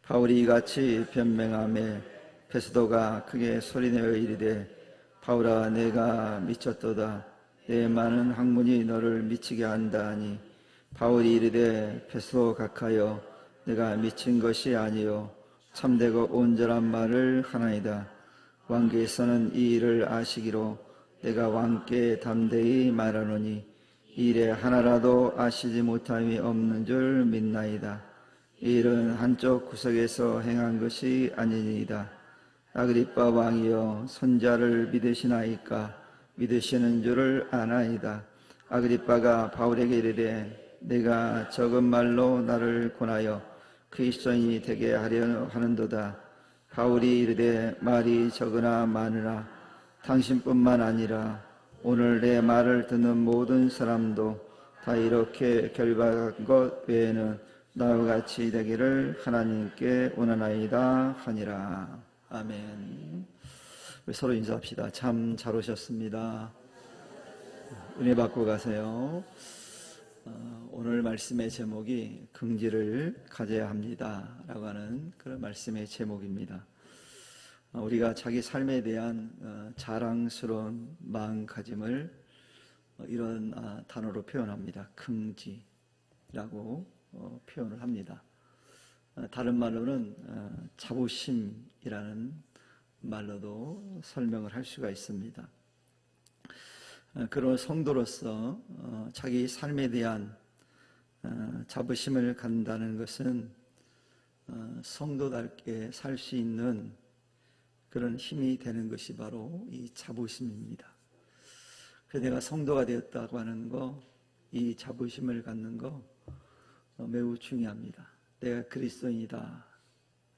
바울이 이같이 변명하며 베스도가 크게 소리내어 이르되 바울아 내가 미쳤도다. 내 많은 학문이 너를 미치게 한다 하니 바울이 이르되 베스도 각하여 내가 미친 것이 아니요 참되고 온전한 말을 하나이다. 왕께서는 이 일을 아시기로 내가 왕께 담대히 말하노니 이 일에 하나라도 아시지 못함이 없는 줄 믿나이다. 이 일은 한쪽 구석에서 행한 것이 아니니이다. 아그리빠 왕이여 손자를 믿으시나이까? 믿으시는 줄을 아나이다. 아그리빠가 바울에게 이르되 내가 적은 말로 나를 권하여 그리스도인이 되게 하려 하는도다. 바울이 이르되 말이 적으나 많으나 당신뿐만 아니라 오늘 내 말을 듣는 모든 사람도 다 이렇게 결박한 것 외에는 나와 같이 되기를 하나님께 원하나이다 하니라. 아멘. 우리 서로 인사합시다. 참 잘 오셨습니다. 은혜 받고 가세요. 오늘 말씀의 제목이 긍지를 가져야 합니다 라고 하는 그런 말씀의 제목입니다. 우리가 자기 삶에 대한 자랑스러운 마음가짐을 이런 단어로 표현합니다. 긍지라고 표현을 합니다. 다른 말로는 자부심이라는 말로도 설명을 할 수가 있습니다. 그런 성도로서 자기 삶에 대한 자부심을 갖는다는 것은 성도답게 살 수 있는 그런 힘이 되는 것이 바로 이 자부심입니다. 그래서 내가 성도가 되었다고 하는 거, 이 자부심을 갖는 거 매우 중요합니다. 내가 그리스도인이다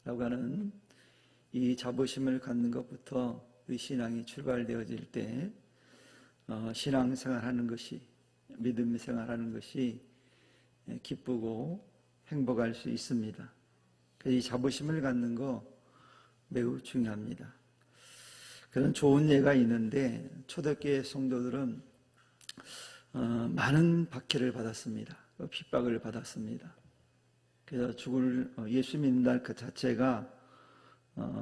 라고 하는 이 자부심을 갖는 것부터 우리 신앙이 출발되어질 때 신앙생활하는 것이, 믿음 생활하는 것이 기쁘고 행복할 수 있습니다. 이 자부심을 갖는 거 매우 중요합니다. 그런 좋은 예가 있는데 초대교회 성도들은 많은 박해를 받았습니다. 핍박을 받았습니다. 그래서 예수 믿는다는 그 자체가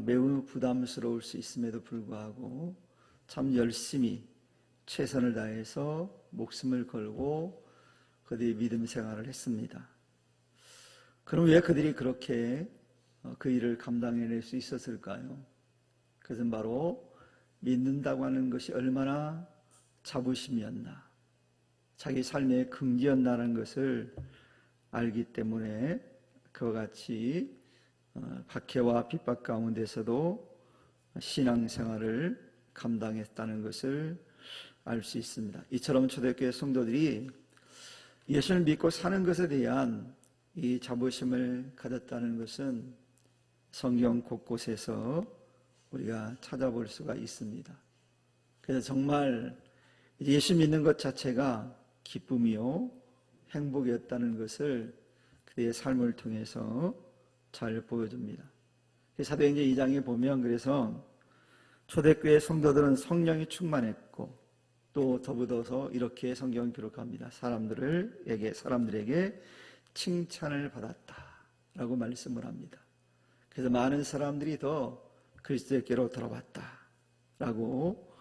매우 부담스러울 수 있음에도 불구하고 참 열심히 최선을 다해서 목숨을 걸고 그들이 믿음 생활을 했습니다. 그럼 왜 그들이 그렇게 그 일을 감당해낼 수 있었을까요? 그것은 바로 믿는다고 하는 것이 얼마나 자부심이었나, 자기 삶의 긍지였나라는 것을 알기 때문에 그와 같이 박해와 핍박 가운데서도 신앙생활을 감당했다는 것을 알 수 있습니다. 이처럼 초대교회 성도들이 예수를 믿고 사는 것에 대한 이 자부심을 가졌다는 것은 성경 곳곳에서 우리가 찾아볼 수가 있습니다. 그래서 정말 예수 믿는 것 자체가 기쁨이요 행복이었다는 것을 그의 삶을 통해서 잘 보여줍니다. 사도행전 2장에 보면 그래서 초대교회 성도들은 성령이 충만했고 또 더불어서 이렇게 성경을 기록합니다. 사람들에게 칭찬을 받았다라고 말씀을 합니다. 그래서 많은 사람들이 더 그리스도께로 돌아왔다라고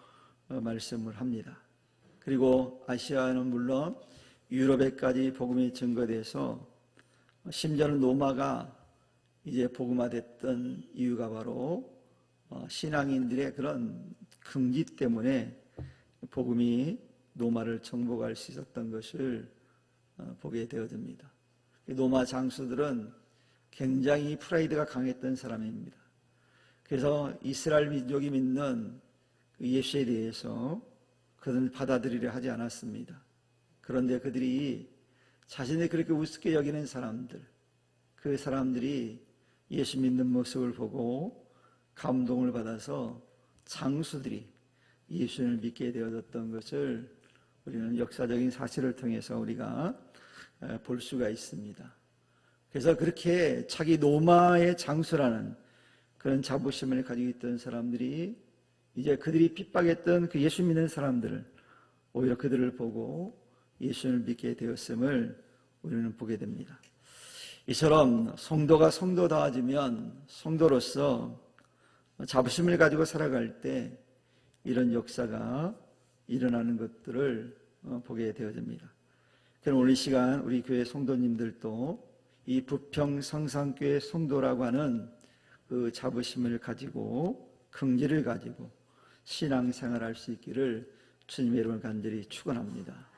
말씀을 합니다. 그리고 아시아는 물론 유럽에까지 복음이 증거돼서 심지어는 로마가 이제 복음화됐던 이유가 바로 신앙인들의 그런 긍지 때문에 복음이 로마를 정복할 수 있었던 것을 보게 되어집니다. 로마 장수들은 굉장히 프라이드가 강했던 사람입니다. 그래서 이스라엘 민족이 믿는 예수에 대해서 그들은 받아들이려 하지 않았습니다. 그런데 그들이 자신이 그렇게 우습게 여기는 사람들, 그 사람들이 예수 믿는 모습을 보고 감동을 받아서 장수들이 예수를 믿게 되어졌던 것을 우리는 역사적인 사실을 통해서 우리가 볼 수가 있습니다. 그래서 그렇게 자기 로마의 장수라는 그런 자부심을 가지고 있던 사람들이 이제 그들이 핍박했던 그 예수 믿는 사람들을 오히려 그들을 보고 예수를 믿게 되었음을 우리는 보게 됩니다. 이처럼 성도가 성도다워지면 성도로서 자부심을 가지고 살아갈 때 이런 역사가 일어나는 것들을 보게 되어집니다. 그럼 오늘 이 시간 우리 교회 성도님들도 이 부평 성산교회 성도라고 하는 그 자부심을 가지고 긍지를 가지고 신앙생활할 수 있기를 주님의 이름을 간절히 축원합니다.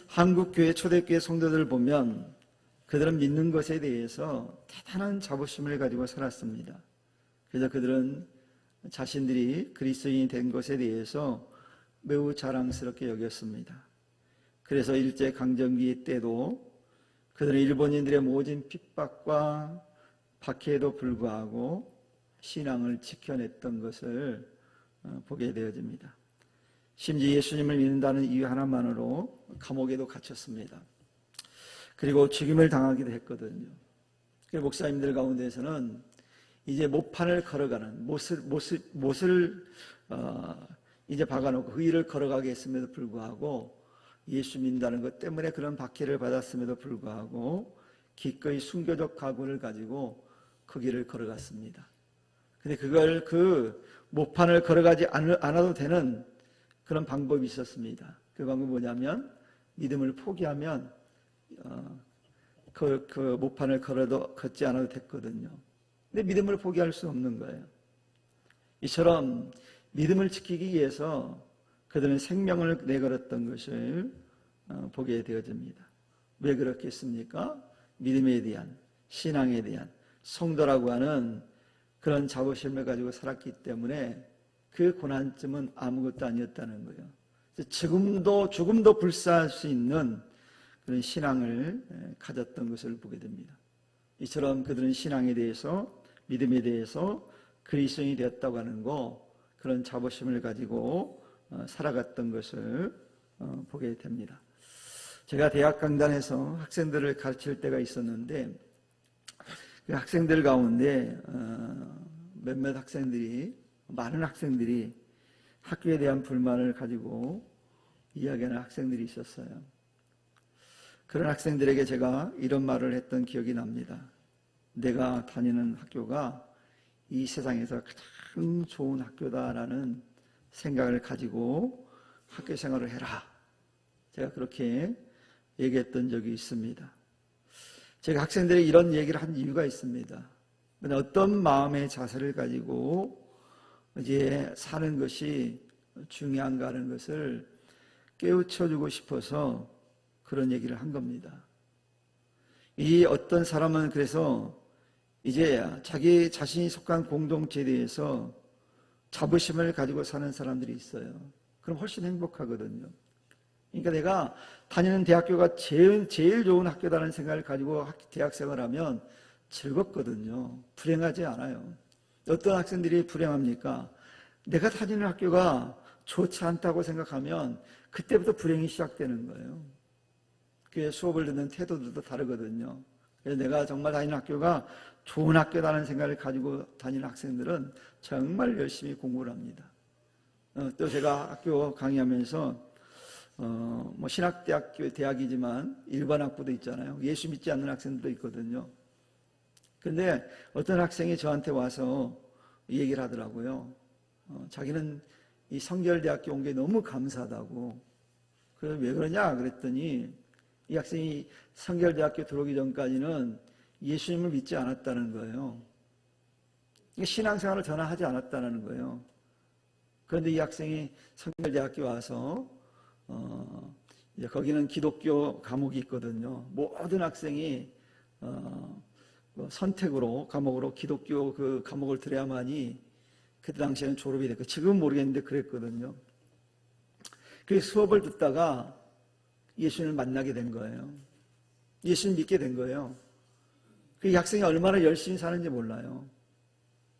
한국교회 초대교회 성도들을 보면 그들은 믿는 것에 대해서 대단한 자부심을 가지고 살았습니다. 그래서 그들은 자신들이 그리스도인이 된 것에 대해서 매우 자랑스럽게 여겼습니다. 그래서 일제강점기 때도 그들은 일본인들의 모진 핍박과 박해에도 불구하고 신앙을 지켜냈던 것을 보게 되어집니다. 심지어 예수님을 믿는다는 이유 하나만으로 감옥에도 갇혔습니다. 그리고 죽임을 당하기도 했거든요. 목사님들 가운데에서는 이제 모판을 걸어가는 못을 이제 박아놓고 그 일을 걸어가게 했음에도 불구하고 예수 믿는다는 것 때문에 그런 박해를 받았음에도 불구하고 기꺼이 순교적 각오를 가지고 그 길을 걸어갔습니다. 근데 그걸 그 모판을 걸어가지 않아도 되는 그런 방법이 있었습니다. 그 방법이 뭐냐면 믿음을 포기하면 그 모판을 걷지 않아도 됐거든요. 근데 믿음을 포기할 수 없는 거예요. 이처럼 믿음을 지키기 위해서 그들은 생명을 내걸었던 것을 보게 되어집니다. 왜 그렇겠습니까? 믿음에 대한, 신앙에 대한, 성도라고 하는 그런 자부심을 가지고 살았기 때문에 그 고난쯤은 아무것도 아니었다는 거예요. 죽음도 불사할 수 있는 그런 신앙을 가졌던 것을 보게 됩니다. 이처럼 그들은 신앙에 대해서, 믿음에 대해서 그리스도인이 되었다고 하는 거, 그런 자부심을 가지고 살아갔던 것을 보게 됩니다. 제가 대학 강단에서 학생들을 가르칠 때가 있었는데 그 학생들 가운데 많은 학생들이 학교에 대한 불만을 가지고 이야기하는 학생들이 있었어요. 그런 학생들에게 제가 이런 말을 했던 기억이 납니다. 내가 다니는 학교가 이 세상에서 가장 좋은 학교다라는 생각을 가지고 학교 생활을 해라. 제가 그렇게 얘기했던 적이 있습니다. 제가 학생들에게 이런 얘기를 한 이유가 있습니다. 어떤 마음의 자세를 가지고 이제 사는 것이 중요한가 하는 것을 깨우쳐주고 싶어서 그런 얘기를 한 겁니다. 이 어떤 사람은 그래서 이제 자기 자신이 속한 공동체에 대해서 자부심을 가지고 사는 사람들이 있어요. 그럼 훨씬 행복하거든요. 그러니까 내가 다니는 대학교가 제일 좋은 학교다라는 생각을 가지고 대학생활을 하면 즐겁거든요. 불행하지 않아요. 어떤 학생들이 불행합니까? 내가 다니는 학교가 좋지 않다고 생각하면 그때부터 불행이 시작되는 거예요. 그 수업을 듣는 태도들도 다르거든요. 그래서 내가 정말 다니는 학교가 좋은 학교다라는 생각을 가지고 다니는 학생들은 정말 열심히 공부를 합니다. 또 제가 학교 강의하면서 신학대학교 대학이지만 일반 학부도 있잖아요. 예수 믿지 않는 학생들도 있거든요. 근데 어떤 학생이 저한테 와서 이 얘기를 하더라고요. 자기는 이 성결대학교 온 게 너무 감사하다고. 그래서 왜 그러냐 그랬더니 이 학생이 성결대학교 들어오기 전까지는 예수님을 믿지 않았다는 거예요. 신앙생활을 전혀 하지 않았다는 거예요. 그런데 이 학생이 성결대학교 와서 이제 거기는 기독교 과목이 있거든요. 모든 학생이 선택으로 과목으로 기독교 그 과목을 들어야만이 그때 당시에는 졸업이 됐고 지금은 모르겠는데 그랬거든요. 그 수업을 듣다가 예수님을 만나게 된 거예요. 예수님 믿게 된 거예요. 그 학생이 얼마나 열심히 사는지 몰라요.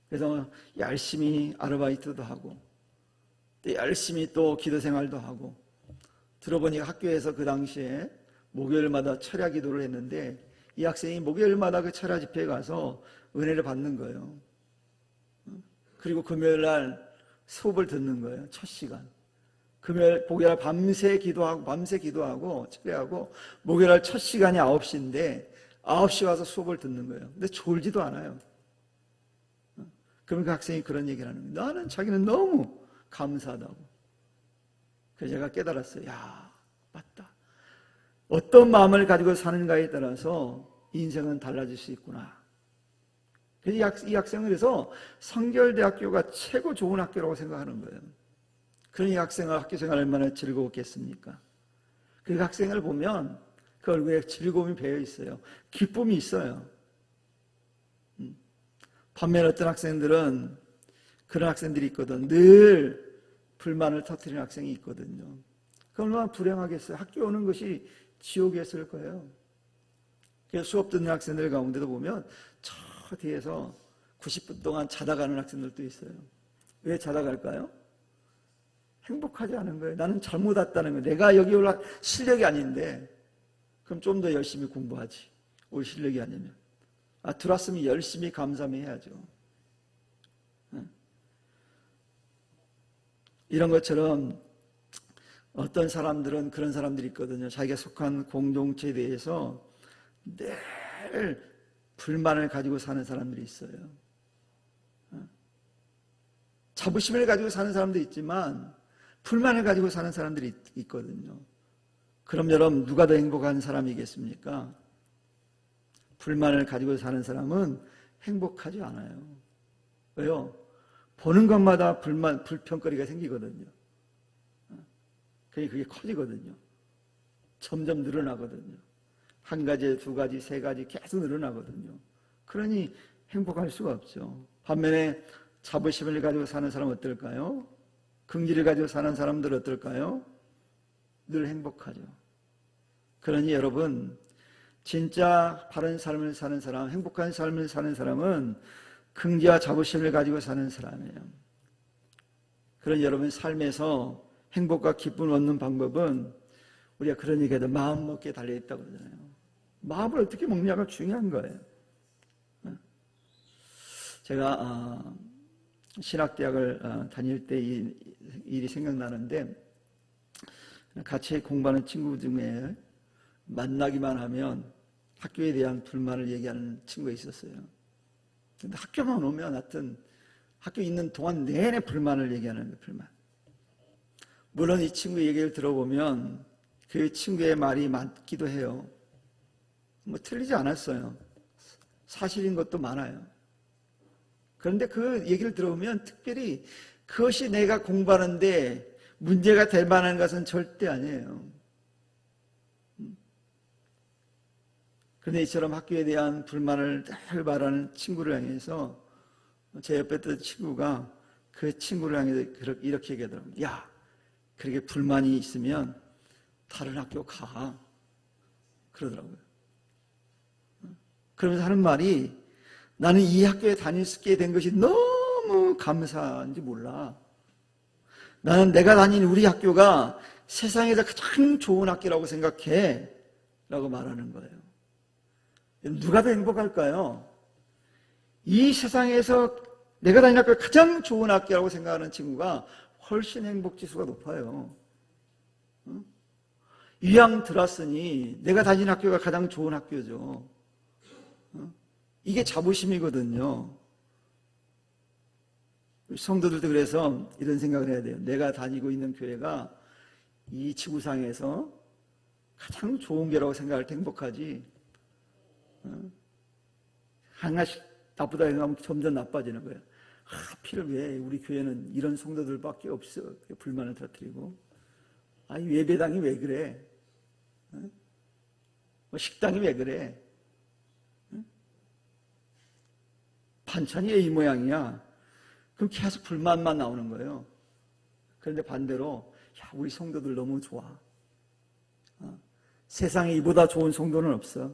그래서 열심히 아르바이트도 하고 또 열심히 또 기도 생활도 하고 들어보니까 학교에서 그 당시에 목요일마다 철야 기도를 했는데 이 학생이 목요일마다 그 철야 집회에 가서 은혜를 받는 거예요. 그리고 금요일 날 수업을 듣는 거예요. 첫 시간. 목요일 밤새 기도하고 철야하고 목요일 날 첫 시간이 9시인데 9시 와서 수업을 듣는 거예요. 근데 졸지도 않아요. 그러면 그 학생이 그런 얘기를 하는 거예요. 나는 자기는 너무 감사하다고. 그래서 제가 깨달았어요. 야, 맞다. 어떤 마음을 가지고 사는가에 따라서 인생은 달라질 수 있구나. 그래서 이 학생은 그래서 성결대학교가 최고 좋은 학교라고 생각하는 거예요. 그런 이 학생은 학교 생활 얼마나 즐거웠겠습니까? 그 학생을 보면 그 얼굴에 즐거움이 배어 있어요. 기쁨이 있어요. 반면 어떤 학생들은 그런 학생들이 있거든. 늘 불만을 터뜨리는 학생이 있거든요. 그 얼마나 불행하겠어요. 학교 오는 것이 지옥이었을 거예요. 그래서 수업 듣는 학생들 가운데도 보면 저 뒤에서 90분 동안 자다 가는 학생들도 있어요. 왜 자다 갈까요? 행복하지 않은 거예요. 나는 잘못 왔다는 거예요. 내가 여기 올라 실력이 아닌데 그럼 좀 더 열심히 공부하지. 올 실력이 아니면. 들어왔으면 열심히 감사해야죠. 이런 것처럼 어떤 사람들은 그런 사람들이 있거든요. 자기가 속한 공동체에 대해서 늘 불만을 가지고 사는 사람들이 있어요. 자부심을 가지고 사는 사람도 있지만 불만을 가지고 사는 사람들이 있거든요. 그럼 여러분 누가 더 행복한 사람이겠습니까? 불만을 가지고 사는 사람은 행복하지 않아요. 왜요? 보는 것마다 불평거리가 생기거든요. 그게 커지거든요. 점점 늘어나거든요. 한 가지, 두 가지, 세 가지 계속 늘어나거든요. 그러니 행복할 수가 없죠. 반면에 자부심을 가지고 사는 사람은 어떨까요? 긍지를 가지고 사는 사람들은 어떨까요? 늘 행복하죠. 그러니 여러분, 진짜 바른 삶을 사는 사람, 행복한 삶을 사는 사람은 긍지와 자부심을 가지고 사는 사람이에요. 그러니 여러분 삶에서 행복과 기쁨을 얻는 방법은 우리가 그런 얘기해도 마음 먹기에 달려있다고 그러잖아요. 마음을 어떻게 먹냐가 중요한 거예요. 제가 신학대학을 다닐 때 이 일이 생각나는데 같이 공부하는 친구 중에 만나기만 하면 학교에 대한 불만을 얘기하는 친구가 있었어요. 근데 학교만 오면 하여튼 학교 있는 동안 내내 불만을 얘기하는 거예요. 불만. 물론 이 친구 얘기를 들어보면 그 친구의 말이 맞기도 해요. 뭐 틀리지 않았어요. 사실인 것도 많아요. 그런데 그 얘기를 들어보면 특별히 그것이 내가 공부하는데 문제가 될 만한 것은 절대 아니에요. 그런데 이처럼 학교에 대한 불만을 늘 말하는 친구를 향해서 제 옆에 있던 친구가 그 친구를 향해서 이렇게 얘기하더라고요. 야, 그렇게 불만이 있으면 다른 학교 가. 그러더라고요. 그러면서 하는 말이 나는 이 학교에 다닐 수 있게 된 것이 너무 감사한지 몰라. 나는 내가 다니는 우리 학교가 세상에서 가장 좋은 학교라고 생각해. 라고 말하는 거예요. 누가 더 행복할까요? 이 세상에서 내가 다니는 학교가 가장 좋은 학교라고 생각하는 친구가 훨씬 행복지수가 높아요. 이왕 들었으니 내가 다니는 학교가 가장 좋은 학교죠. 이게 자부심이거든요. 성도들도 그래서 이런 생각을 해야 돼요. 내가 다니고 있는 교회가 이 지구상에서 가장 좋은 교회라고 생각할 때 행복하지. 하나씩 나쁘다 생각하면 점점 나빠지는 거예요. 하필 왜 우리 교회는 이런 성도들밖에 없어. 불만을 터뜨리고. 이 예배당이 왜 그래? 식당이 왜 그래? 반찬이 왜 이 모양이야? 그럼 계속 불만만 나오는 거예요. 그런데 반대로 우리 성도들 너무 좋아. 세상에 이보다 좋은 성도는 없어.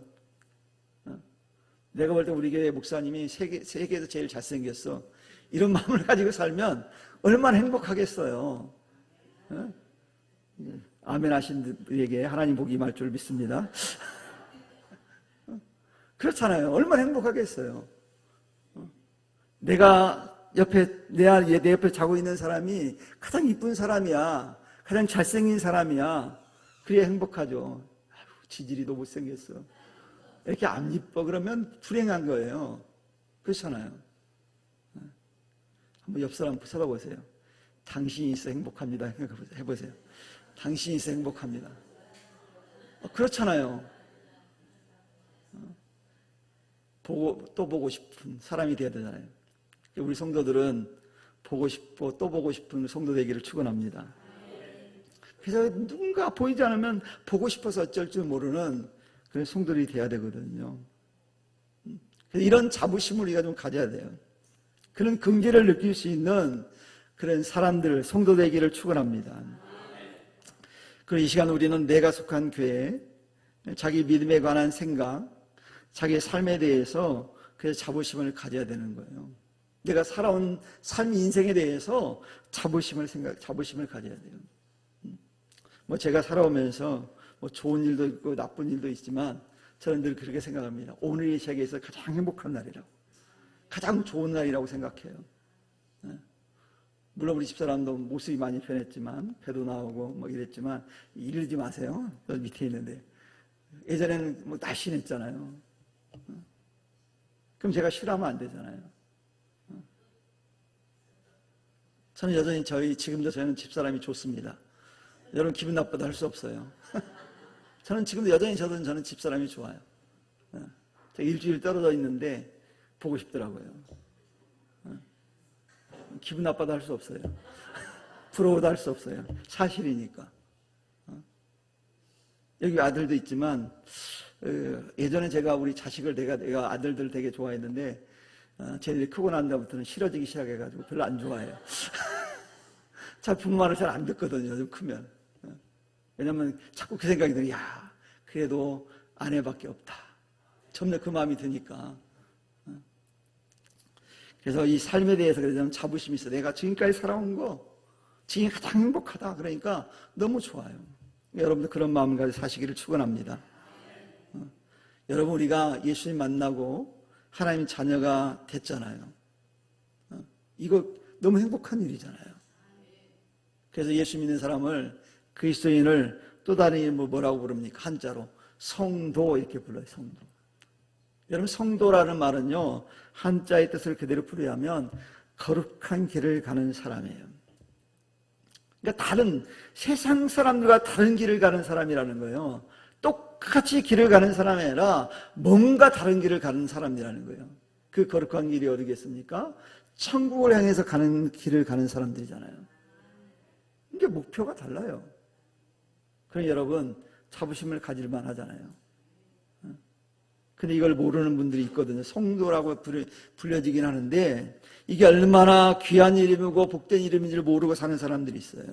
내가 볼 때 우리 교회 목사님이 세계에서 제일 잘생겼어. 이런 마음을 가지고 살면 얼마나 행복하겠어요. 아멘 하신 분에게 하나님 복이 임할 줄 믿습니다. 그렇잖아요. 얼마나 행복하겠어요. 내가 내 옆에 자고 있는 사람이 가장 이쁜 사람이야. 가장 잘생긴 사람이야. 그래야 행복하죠. 지질이도 못생겼어. 이렇게 안 이뻐 그러면 불행한 거예요. 그렇잖아요. 한번 옆 사람 쳐다보세요. 당신이 있어 행복합니다. 해보세요. 당신이 있어 행복합니다. 그렇잖아요. 또 보고 싶은 사람이 되어야 되잖아요. 우리 성도들은 보고 싶고 또 보고 싶은 성도 되기를 축원합니다. 그래서 누군가 보이지 않으면 보고 싶어서 어쩔 줄 모르는 그런 성도들이 되어야 되거든요. 그래서 이런 자부심을 우리가 좀 가져야 돼요. 그런 긍지를 느낄 수 있는 그런 사람들, 성도 되기를 축원합니다. 그리고 이 시간 우리는 내가 속한 교회, 자기 믿음에 관한 생각, 자기의 삶에 대해서 그 자부심을 가져야 되는 거예요. 내가 살아온 삶 인생에 대해서 자부심을 가져야 돼요. 제가 살아오면서 좋은 일도 있고 나쁜 일도 있지만 저는 늘 그렇게 생각합니다. 오늘이 이 세계에서 가장 행복한 날이라고, 가장 좋은 날이라고 생각해요. 물론 우리 집사람도 모습이 많이 변했지만 배도 나오고 이랬지만 이러지 마세요. 여기 밑에 있는데 예전에는 날씬했잖아요. 그럼 제가 싫어하면 안 되잖아요. 저는 여전히 지금도 저는 집사람이 좋습니다. 여러분 기분 나쁘다 할 수 없어요. 저는 지금도 여전히 저는 집사람이 좋아요. 제가 일주일 떨어져 있는데 보고 싶더라고요. 기분 나빠도 할 수 없어요. 부러워도 할 수 없어요. 사실이니까. 여기 아들도 있지만 예전에 제가 우리 자식을 내가 아들들 되게 좋아했는데 쟤들이 크고 난 다음부터는 싫어지기 시작해가지고 별로 안 좋아해요. 잘 부모 말을 잘 안 듣거든요. 좀 크면. 왜냐면 자꾸 그 생각이 들어요. 야, 그래도 아내밖에 없다. 점점 그 마음이 드니까. 그래서 이 삶에 대해서 그래서 자부심이 있어. 내가 지금까지 살아온 거, 지금이 가장 행복하다. 그러니까 너무 좋아요. 여러분도 그런 마음을 가지고 사시기를 축원합니다. 여러분 우리가 예수님 만나고 하나님 자녀가 됐잖아요. 이거 너무 행복한 일이잖아요. 그래서 예수 믿는 사람을 그리스도인을 또 다른 이름으로 뭐라고 부릅니까? 한자로 성도 이렇게 불러요. 성도. 여러분 성도라는 말은요 한자의 뜻을 그대로 풀이하면 거룩한 길을 가는 사람이에요. 그러니까 다른 세상 사람들과 다른 길을 가는 사람이라는 거예요. 똑같이 길을 가는 사람이 아니라 뭔가 다른 길을 가는 사람이라는 거예요. 그 거룩한 길이 어디겠습니까? 천국을 향해서 가는 길을 가는 사람들이잖아요. 이게 목표가 달라요. 그럼 여러분 자부심을 가질만 하잖아요. 근데 이걸 모르는 분들이 있거든요. 성도라고 불려지긴 하는데 이게 얼마나 귀한 이름이고 복된 이름인지를 모르고 사는 사람들이 있어요.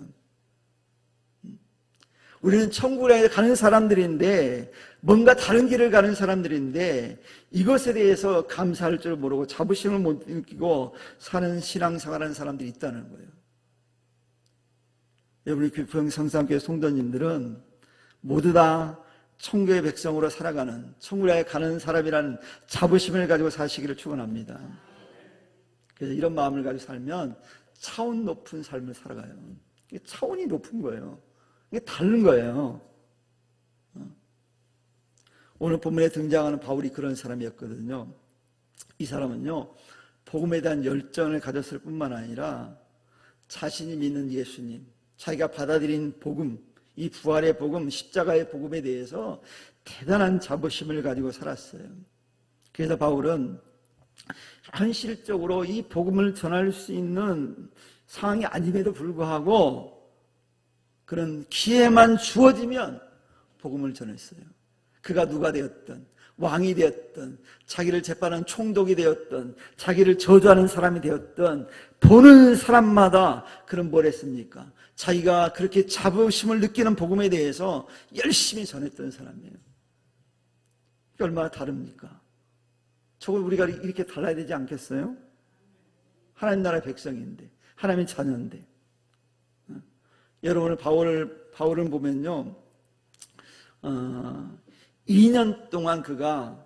우리는 천국에 가는 사람들인데 뭔가 다른 길을 가는 사람들인데 이것에 대해서 감사할 줄 모르고 자부심을 못 느끼고 사는 신앙생활하는 사람들이 있다는 거예요. 여러분이 교평 성삼교회 성도님들은 모두 다 천국의 백성으로 살아가는 천국에 가는 사람이라는 자부심을 가지고 사시기를 축원합니다. 그래서 이런 마음을 가지고 살면 차원 높은 삶을 살아가요. 이게 차원이 높은 거예요. 이게 다른 거예요. 오늘 본문에 등장하는 바울이 그런 사람이었거든요. 이 사람은요 복음에 대한 열정을 가졌을 뿐만 아니라 자신이 믿는 예수님, 자기가 받아들인 복음, 이 부활의 복음, 십자가의 복음에 대해서 대단한 자부심을 가지고 살았어요. 그래서 바울은 현실적으로 이 복음을 전할 수 있는 상황이 아님에도 불구하고 그런 기회만 주어지면 복음을 전했어요. 그가 누가 되었든 왕이 되었든 자기를 재판하는 총독이 되었든 자기를 저주하는 사람이 되었든 보는 사람마다 그런 뭘 했습니까? 자기가 그렇게 자부심을 느끼는 복음에 대해서 열심히 전했던 사람이에요. 이게 얼마나 다릅니까? 저걸 우리가 이렇게 달라야 되지 않겠어요? 하나님 나라의 백성인데 하나님의 자녀인데 여러분 바울을 보면요 2년 동안 그가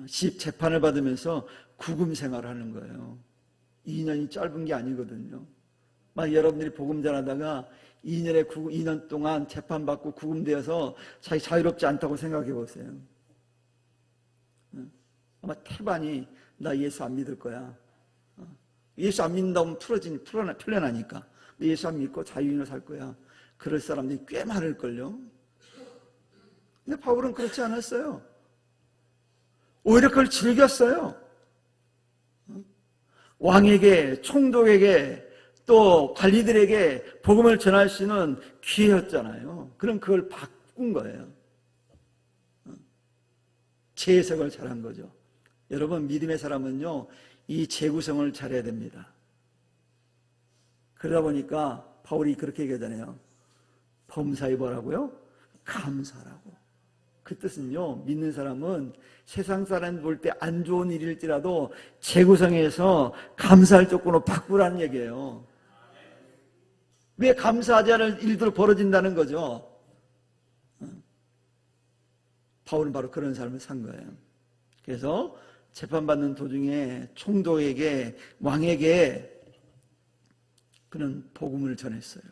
재판을 받으면서 구금 생활을 하는 거예요. 2년이 짧은 게 아니거든요. 막 여러분들이 복음 전하다가 2년 동안 재판받고 구금되어서 자기 자유롭지 않다고 생각해 보세요. 아마 태반이 나 예수 안 믿을 거야. 예수 안 믿는다면 풀려나니까. 예수 안 믿고 자유인으로 살 거야. 그럴 사람들이 꽤 많을걸요. 근데 바울은 그렇지 않았어요. 오히려 그걸 즐겼어요. 왕에게, 총독에게, 또 관리들에게 복음을 전할 수 있는 기회였잖아요. 그럼 그걸 바꾼 거예요. 재해석을 잘한 거죠. 여러분, 믿음의 사람은요, 이 재구성을 잘해야 됩니다. 그러다 보니까 바울이 그렇게 얘기하잖아요. 범사에 뭐라고요? 감사라고. 그 뜻은요, 믿는 사람은 세상 사람 볼 때 안 좋은 일일지라도 재구성해서 감사할 조건으로 바꾸라는 얘기예요. 왜 감사하지 않을 일들 벌어진다는 거죠. 바울은 바로 그런 삶을 산 거예요. 그래서 재판받는 도중에 총독에게, 왕에게 그는 복음을 전했어요.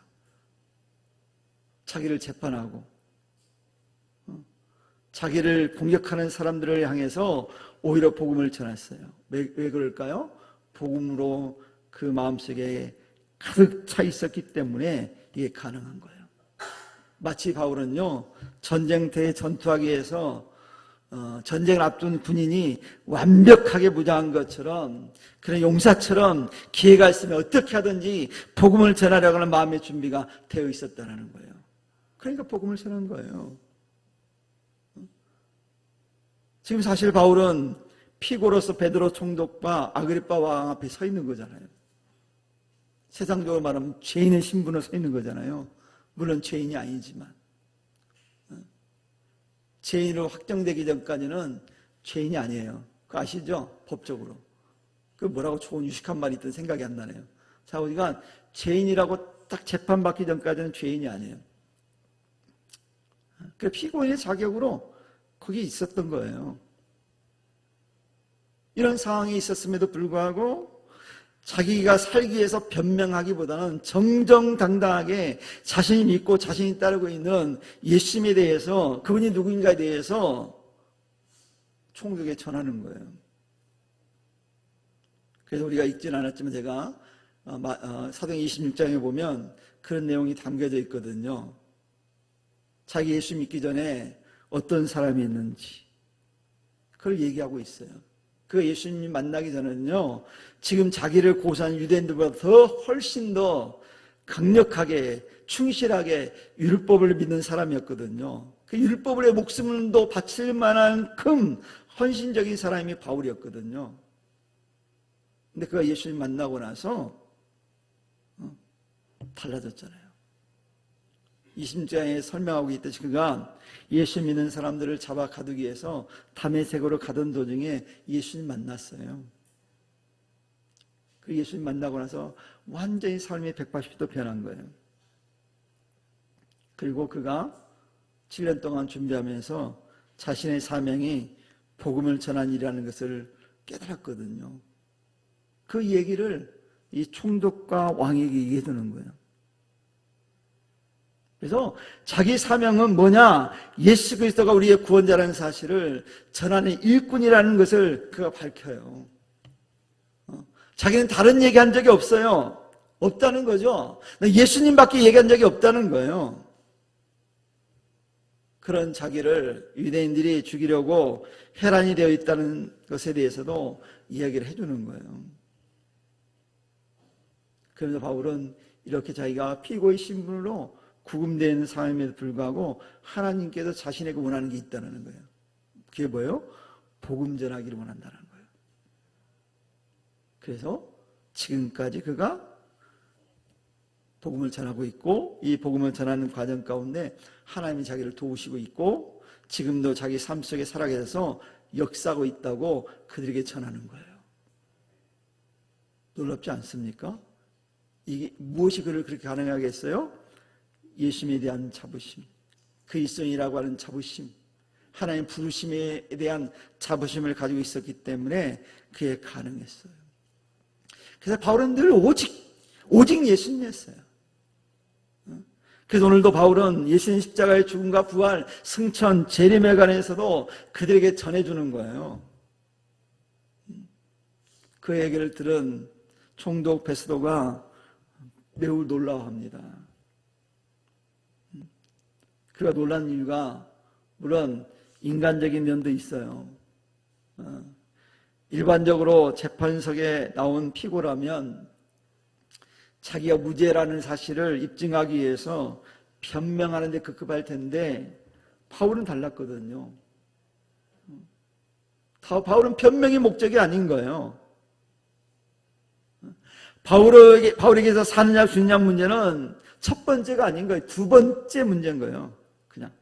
자기를 재판하고 자기를 공격하는 사람들을 향해서 오히려 복음을 전했어요. 왜 그럴까요? 복음으로 그 마음속에 가득 차 있었기 때문에 이게 가능한 거예요. 마치 바울은요, 전쟁터에 전투하기 위해서 전쟁을 앞둔 군인이 완벽하게 무장한 것처럼, 그런 용사처럼 기회가 있으면 어떻게 하든지 복음을 전하려고 하는 마음의 준비가 되어 있었다는 거예요. 그러니까 복음을 전한 거예요. 지금 사실 바울은 피고로서 베드로 총독과 아그리빠 왕 앞에 서 있는 거잖아요. 세상적으로 말하면 죄인의 신분으로 서 있는 거잖아요. 물론 죄인이 아니지만 죄인으로 확정되기 전까지는 죄인이 아니에요. 그거 아시죠? 법적으로. 그 뭐라고 좋은 유식한 말이 있던 생각이 안 나네요. 자, 우리가 죄인이라고 딱 재판받기 전까지는 죄인이 아니에요. 그 피고인의 자격으로 거기 있었던 거예요. 이런 상황이 있었음에도 불구하고 자기가 살기 위해서 변명하기보다는 정정당당하게 자신이 믿고 자신이 따르고 있는 예수님에 대해서, 그분이 누구인가에 대해서 총독에 전하는 거예요. 그래서 우리가 읽지는 않았지만 제가 사도행 26장에 보면 그런 내용이 담겨져 있거든요. 자기 예수 믿기 전에 어떤 사람이 있는지 그걸 얘기하고 있어요. 그 예수님 만나기 전에는요, 지금 자기를 고소한 유대인들보다 더 훨씬 더 강력하게 충실하게 율법을 믿는 사람이었거든요. 그 율법의 목숨도 바칠 만큼 헌신적인 사람이 바울이었거든요. 근데 그가 예수님 만나고 나서 달라졌잖아요. 20장에 설명하고 있듯이 그가 예수 믿는 사람들을 잡아 가두기 위해서 다메섹으로 가던 도중에 예수님 만났어요. 그 예수님 만나고 나서 완전히 삶이 180도 변한 거예요. 그리고 그가 7년 동안 준비하면서 자신의 사명이 복음을 전하는 일이라는 것을 깨달았거든요. 그 얘기를 이 총독과 왕에게 얘기해 주는 거예요. 그래서 자기 사명은 뭐냐? 예수 그리스도가 우리의 구원자라는 사실을 전하는 일꾼이라는 것을 그가 밝혀요. 자기는 다른 얘기한 적이 없어요. 없다는 거죠. 예수님밖에 얘기한 적이 없다는 거예요. 그런 자기를 유대인들이 죽이려고 혈안이 되어 있다는 것에 대해서도 이야기를 해주는 거예요. 그래서 바울은 이렇게 자기가 피고의 신분으로 구금되는 상황임에도 불구하고 하나님께서 자신에게 원하는 게 있다는 거예요. 그게 뭐예요? 복음 전하기를 원한다는 거예요. 그래서 지금까지 그가 복음을 전하고 있고, 이 복음을 전하는 과정 가운데 하나님이 자기를 도우시고 있고, 지금도 자기 삶 속에 살아계셔서 역사하고 있다고 그들에게 전하는 거예요. 놀랍지 않습니까? 이게 무엇이 그를 그렇게 가능하게 했어요? 예수님에 대한 자부심, 그리스도인이라고 하는 자부심, 하나님 부르심에 대한 자부심을 가지고 있었기 때문에 그게 가능했어요. 그래서 바울은 늘 오직 예수님이었어요. 그래서 오늘도 바울은 예수님 십자가의 죽음과 부활, 승천, 재림에 관해서도 그들에게 전해주는 거예요. 그 얘기를 들은 총독 베스도가 매우 놀라워합니다. 그가 놀란 이유가 물론 인간적인 면도 있어요. 일반적으로 재판석에 나온 피고라면 자기가 무죄라는 사실을 입증하기 위해서 변명하는 데 급급할 텐데 바울은 달랐거든요. 변명이 목적이 아닌 거예요. 바울에게서 사느냐 죽느냐 문제는 첫 번째가 아닌 거예요. 두 번째 문제인 거예요. 그냥.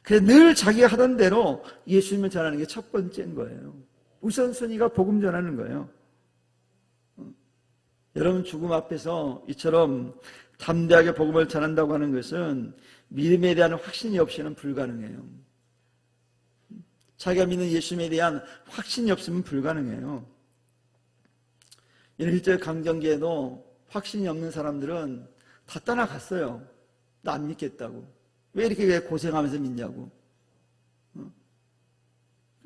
그래서 늘 자기가 하던 대로 예수님을 전하는 게 첫 번째인 거예요. 우선순위가 복음 전하는 거예요. 여러분, 죽음 앞에서 이처럼 담대하게 복음을 전한다고 하는 것은 믿음에 대한 확신이 없이는 불가능해요. 자기가 믿는 예수님에 대한 확신이 없으면 불가능해요. 일제 강점기에도 확신이 없는 사람들은 다 떠나갔어요. 나 안 믿겠다고. 왜 이렇게 고생하면서 믿냐고.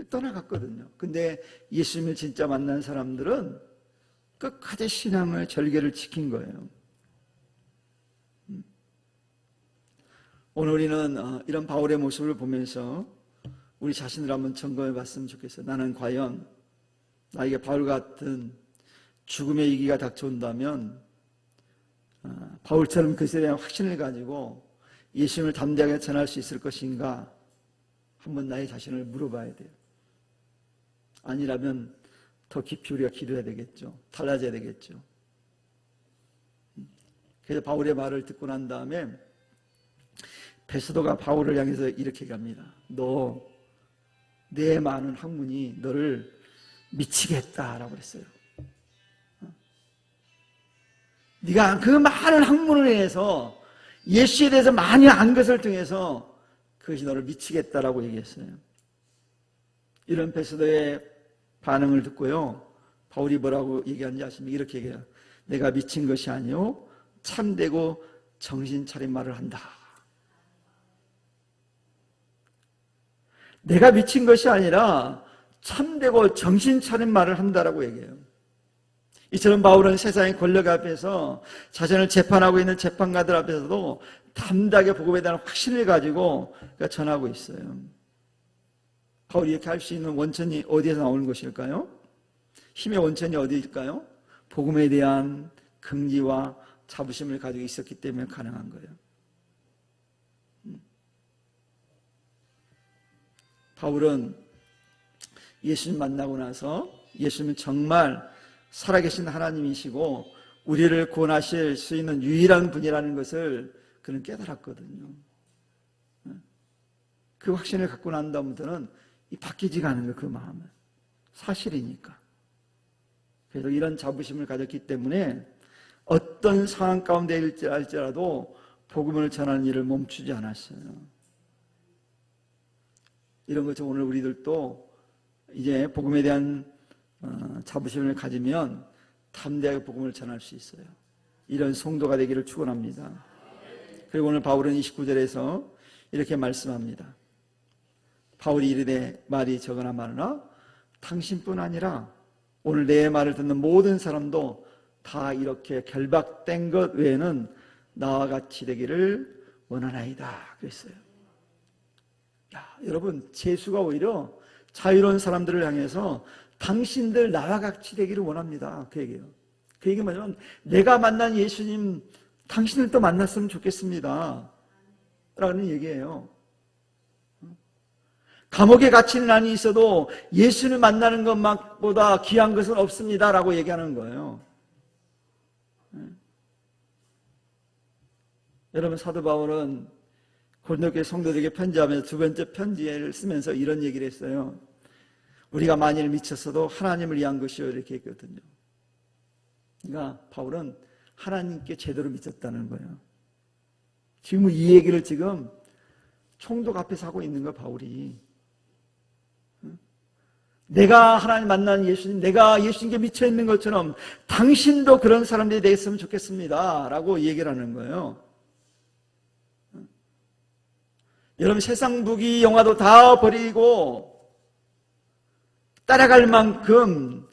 떠나갔거든요. 근데 예수님을 진짜 만난 사람들은 끝까지 신앙을 절개를 지킨 거예요. 오늘 우리는 이런 바울의 모습을 보면서 우리 자신을 한번 점검해 봤으면 좋겠어요. 나는 과연 나에게 바울 같은 죽음의 위기가 닥쳐온다면 바울처럼 그것에 대한 확신을 가지고 예수님을 담대하게 전할 수 있을 것인가 한번 나의 자신을 물어봐야 돼요. 아니라면 더 깊이 우리가 기도해야 되겠죠. 달라져야 되겠죠. 그래서 바울의 말을 듣고 난 다음에 베스도가 바울을 향해서 이렇게 갑니다. 너 내 많은 학문이 너를 미치겠다라고 그랬어요. 네가 그 많은 학문을 인해서 예수에 대해서 많이 안 것을 통해서 그것이 너를 미치겠다라고 얘기했어요. 이런 베스도의 반응을 듣고요, 바울이 뭐라고 얘기하는지 아십니까? 이렇게 얘기해요. 내가 미친 것이 아니요 참되고 정신 차린 말을 한다. 내가 미친 것이 아니라 참되고 정신 차린 말을 한다라고 얘기해요. 이처럼 바울은 세상의 권력 앞에서 자신을 재판하고 있는 재판가들 앞에서도 담대하게 복음에 대한 확신을 가지고 전하고 있어요. 바울이 이렇게 할 수 있는 원천이 어디에서 나오는 것일까요? 힘의 원천이 어디일까요? 복음에 대한 긍지와 자부심을 가지고 있었기 때문에 가능한 거예요. 바울은 예수님 만나고 나서 예수님은 정말 살아계신 하나님이시고 우리를 구원하실 수 있는 유일한 분이라는 것을 그는 깨달았거든요. 그 확신을 갖고 난 다음부터는 바뀌지가 않은 거예요. 그 마음은 사실이니까. 그래서 이런 자부심을 가졌기 때문에 어떤 상황 가운데 일지라도 복음을 전하는 일을 멈추지 않았어요. 이런 것처럼 오늘 우리들도 이제 복음에 대한 자부심을 가지면 담대하게 복음을 전할 수 있어요. 이런 성도가 되기를 축원합니다. 그리고 오늘 바울은 29절에서 이렇게 말씀합니다. 바울이 이르되 말이 적으나 많으나 당신뿐 아니라 오늘 내 말을 듣는 모든 사람도 다 이렇게 결박된 것 외에는 나와 같이 되기를 원하나이다 그랬어요. 여러분, 재수가 오히려 자유로운 사람들을 향해서 당신들 나와 같이 되기를 원합니다. 그 얘기예요. 그 얘기 뭐냐면 내가 만난 예수님 당신들도 만났으면 좋겠습니다 라는 얘기예요. 감옥에 갇히는 한이 있어도 예수를 만나는 것보다 귀한 것은 없습니다 라고 얘기하는 거예요. 여러분, 사도 바울은 고린도교회 성도들에게 편지하면서 두 번째 편지를 쓰면서 이런 얘기를 했어요. 우리가 만일 미쳤어도 하나님을 위한 것이요 이렇게 했거든요. 그러니까 바울은 하나님께 제대로 미쳤다는 거예요. 지금 이 얘기를 지금 총독 앞에서 하고 있는 거예요. 바울이. 내가 하나님 만난 예수님, 내가 예수님께 미쳐 있는 것처럼 당신도 그런 사람들이 되겠으면 좋겠습니다 라고 얘기를 하는 거예요. 여러분, 세상 부귀 영화도 다 버리고 따라갈 만큼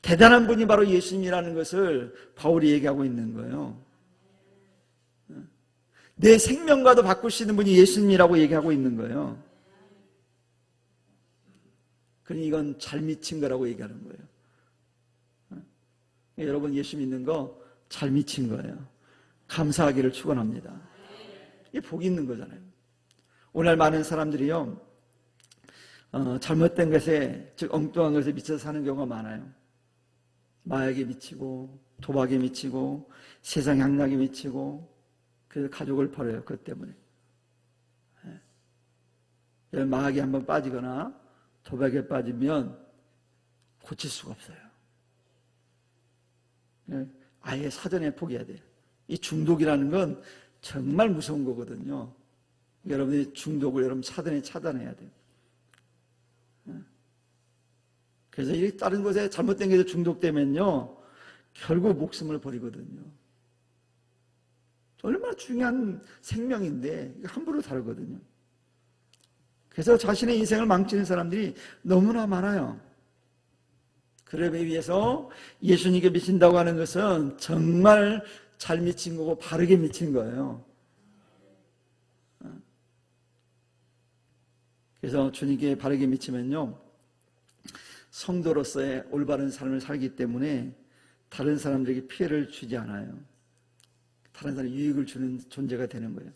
대단한 분이 바로 예수님이라는 것을 바울이 얘기하고 있는 거예요. 내 생명과도 바꾸시는 분이 예수님이라고 얘기하고 있는 거예요. 그러니 이건 잘 미친 거라고 얘기하는 거예요. 여러분 예수 믿는 거 잘 미친 거예요. 감사하기를 축원합니다. 이게 복이 있는 거잖아요. 오늘 많은 사람들이요, 잘못된 것에, 즉 엉뚱한 것에 미쳐서 사는 경우가 많아요. 마약에 미치고 도박에 미치고 세상 향락에 미치고, 그래서 가족을 버려요. 그것 때문에. 마약에 한번 빠지거나 도박에 빠지면 고칠 수가 없어요. 아예 사전에 포기해야 돼요. 이 중독이라는 건 정말 무서운 거거든요. 여러분이 중독을 여러분 사전에 차단해야 돼요. 그래서 이 다른 것에 잘못된 게 중독되면요, 결국 목숨을 버리거든요. 얼마나 중요한 생명인데 함부로 다루거든요. 그래서 자신의 인생을 망치는 사람들이 너무나 많아요. 그러기 위해서 예수님께 미친다고 하는 것은 정말 잘 미친 거고 바르게 미친 거예요. 그래서 주님께 바르게 미치면요, 성도로서의 올바른 삶을 살기 때문에 다른 사람들에게 피해를 주지 않아요. 다른 사람에 유익을 주는 존재가 되는 거예요.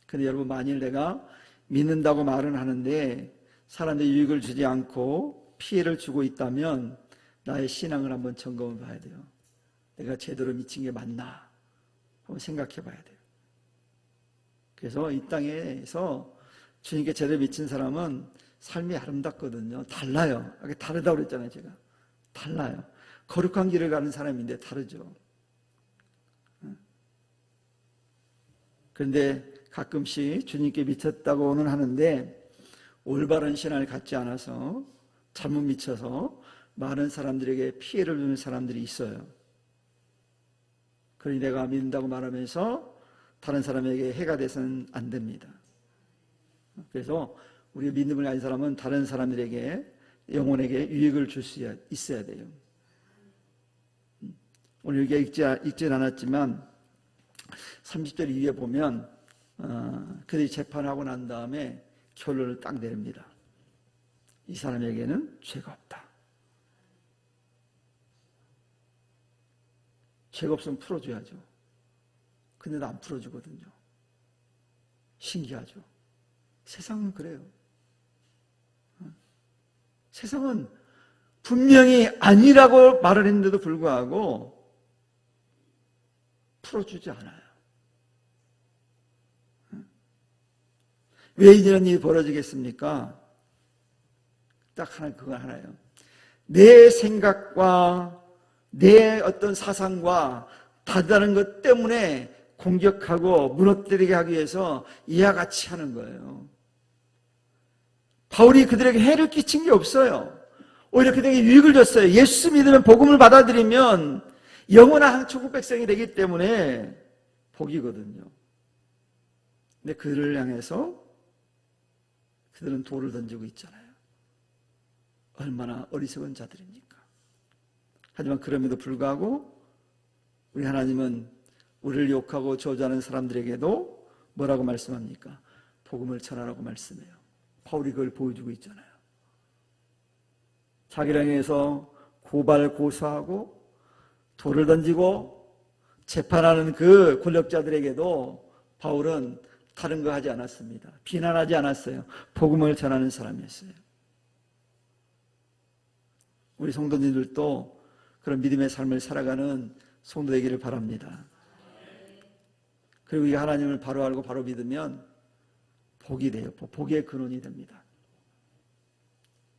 근데 여러분, 만일 내가 믿는다고 말은 하는데 사람들이 유익을 주지 않고 피해를 주고 있다면 나의 신앙을 한번 점검해 봐야 돼요. 내가 제대로 미친 게 맞나 한번 생각해 봐야 돼요. 그래서 이 땅에서 주님께 제대로 미친 사람은 삶이 아름답거든요. 달라요. 아까 다르다고 그랬잖아요. 제가 달라요. 거룩한 길을 가는 사람인데 다르죠. 그런데 가끔씩 주님께 미쳤다고는 하는데 올바른 신앙을 갖지 않아서 잘못 미쳐서 많은 사람들에게 피해를 주는 사람들이 있어요. 그러니 내가 믿는다고 말하면서 다른 사람에게 해가 돼서는 안 됩니다. 그래서 우리 믿음을 가진 사람은 다른 사람들에게, 영혼에게 유익을 줄 수 있어야 돼요. 오늘 여기에 읽진 않았지만 30절 이후에 보면 그들이 재판하고 난 다음에 결론을 딱 내립니다. 이 사람에게는 죄가 없다. 죄가 없으면 풀어줘야죠. 근데 안 풀어주거든요. 신기하죠. 세상은 그래요. 세상은 분명히 아니라고 말을 했는데도 불구하고 풀어주지 않아요. 왜 이런 일이 벌어지겠습니까? 딱 하나, 그거 하나예요. 내 생각과 내 어떤 사상과 다르다는 것 때문에 공격하고 무너뜨리게 하기 위해서 이와 같이 하는 거예요. 바울이 그들에게 해를 끼친 게 없어요. 오히려 그들에게 유익을 줬어요. 예수 믿으면, 복음을 받아들이면 영원한 천국 백성이 되기 때문에 복이거든요. 근데 그들을 향해서 그들은 돌을 던지고 있잖아요. 얼마나 어리석은 자들입니까? 하지만 그럼에도 불구하고 우리 하나님은 우리를 욕하고 저주하는 사람들에게도 뭐라고 말씀합니까? 복음을 전하라고 말씀해요. 바울이 그걸 보여주고 있잖아요. 자기를 향해서 고발 고소하고 돌을 던지고 재판하는 그 권력자들에게도 바울은 다른 거 하지 않았습니다. 비난하지 않았어요. 복음을 전하는 사람이었어요. 우리 성도님들도 그런 믿음의 삶을 살아가는 성도 되기를 바랍니다. 그리고 이 하나님을 바로 알고 바로 믿으면 복이 돼요. 복의 근원이 됩니다.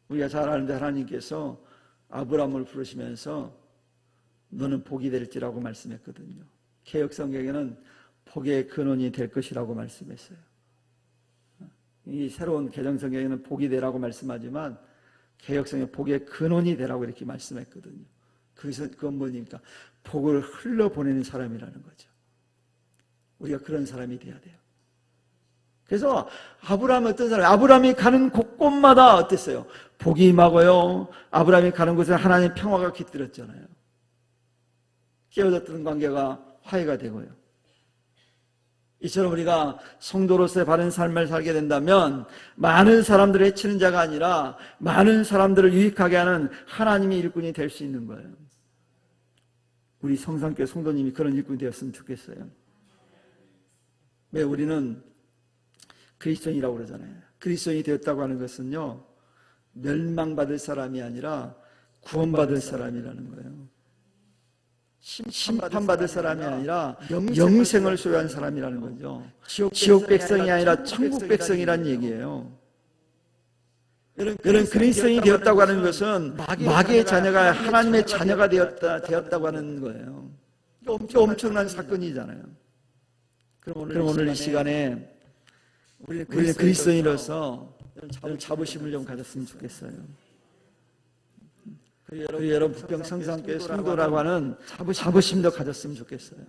우리가 잘 아는데 하나님께서 아브라함을 부르시면서 너는 복이 될지라고 말씀했거든요. 개역성경에는 복의 근원이 될 것이라고 말씀했어요. 이 새로운 개정성경에는 복이 되라고 말씀하지만 개역성경에 복의 근원이 되라고 이렇게 말씀했거든요. 그건 뭐니까 복을 흘러보내는 사람이라는 거죠. 우리가 그런 사람이 돼야 돼요. 그래서 아브라함은 어떤 사람이에요? 아브라함이 가는 곳곳마다 어땠어요? 복이 임하고요. 아브라함이 가는 곳에 하나님의 평화가 깃들었잖아요. 깨어졌던 관계가 화해가 되고요. 이처럼 우리가 성도로서의 바른 삶을 살게 된다면 많은 사람들을 해치는 자가 아니라 많은 사람들을 유익하게 하는 하나님의 일꾼이 될 수 있는 거예요. 우리 성산교회 성도님이 그런 일꾼이 되었으면 좋겠어요. 왜 우리는 그리스도인이라고 그러잖아요. 그리스도인이 되었다고 하는 것은요, 멸망받을 사람이 아니라 구원받을 사람이라는 거예요. 심판받을 사람이 아니라 영생을 소유한 사람이라는 거죠. 지옥 백성이 아니라 천국 백성이라는 얘기예요. 여러분, 그리스도인이 되었다고 하는 것은 마귀의 자녀가 하나님의 자녀가 되었다고 하는 거예요. 엄청난 사건이잖아요. 그럼 오늘 이 시간에 우리는 그리스도인으로서 자부심을 좀 가졌으면 좋겠어요. 그리고 여러분 북경 성산교회 성도라고 하는 자부심도 가졌으면 좋겠어요.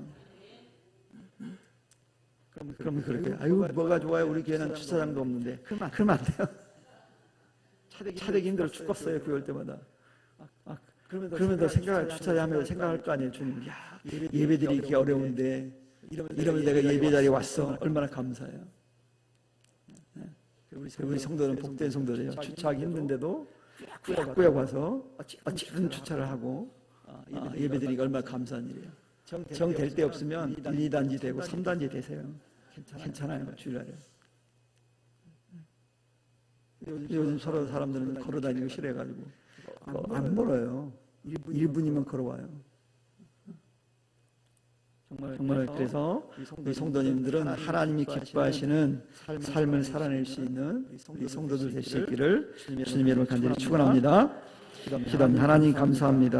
그러면 그렇게 아유 뭐가 좋아요, 우리 교회는 주차장도 없는데 그러면 안 돼요. 차대기 힘들어 죽겠어요. 그 올 때마다. 그러면 더 주차장하면서 생각할 거 아니에요. 주님, 야, 예배드리기 이렇게 어려운데 이러면 내가 예배 자리에 왔어. 얼마나 감사해요. 우리 성도는 복된 성도래요. 주차하기 힘든데도 꾸역 와서 어찌든 주차를 하고 예배드리기가 얼마나 감사한 일이에요. 정 될 때 없으면 1, 2단지 되고 3단지 되세요. 괜찮아요. 주일날에. 요즘 서로 사람들은 걸어다니고 싫어해가지고 안 멀어요. 1분이면 걸어와요. 정말 그래서 우리 성도님들은 하나님이 기뻐하시는 삶을 살아낼 수 있는 우리 성도들 되시기를 주님의 이름으로 간절히 축원합니다. 기도합니다. 하나님 감사합니다.